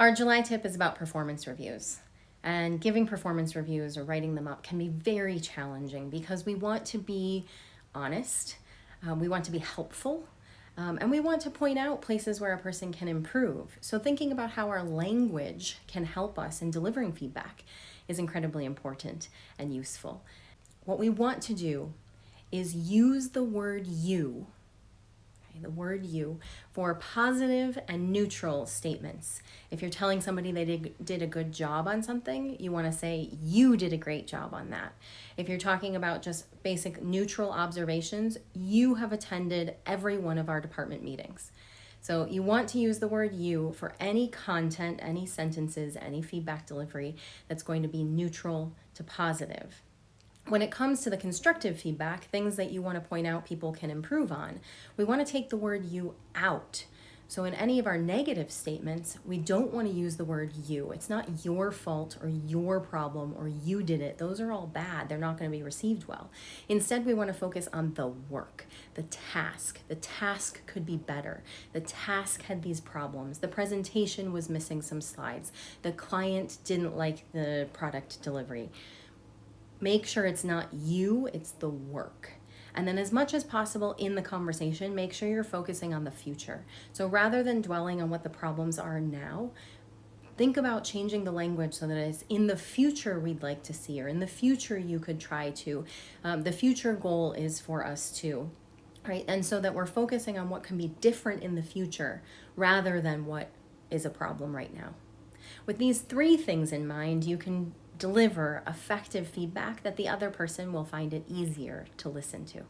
Our July tip is about performance reviews. And giving performance reviews or writing them up can be very challenging because we want to be honest, we want to be helpful, and we want to point out places where a person can improve. So, thinking about how our language can help us in delivering feedback is incredibly important and useful. What we want to do is use the word you, the word you, for positive and neutral statements. If you're telling somebody they did a good job on something, you want to say, you did a great job on that. If you're talking about just basic neutral observations, you have attended every one of our department meetings. So you want to use the word you for any content, any sentences, any feedback delivery that's going to be neutral to positive. When it comes to the constructive feedback, things that you want to point out people can improve on, we want to take the word you out. So in any of our negative statements, we don't want to use the word you. It's not your fault or your problem or you did it. Those are all bad. They're not going to be received well. Instead, we want to focus on the work, the task. The task could be better. The task had these problems. The presentation was missing some slides. The client didn't like the product delivery. Make sure it's not you, it's the work. And then as much as possible in the conversation, make sure you're focusing on the future. So rather than dwelling on what the problems are now, think about changing the language so that it's in the future we'd like to see, or in the future you could try to. The future goal is for us to, right? And so that we're focusing on what can be different in the future rather than what is a problem right now. With these three things in mind, you can deliver effective feedback that the other person will find it easier to listen to.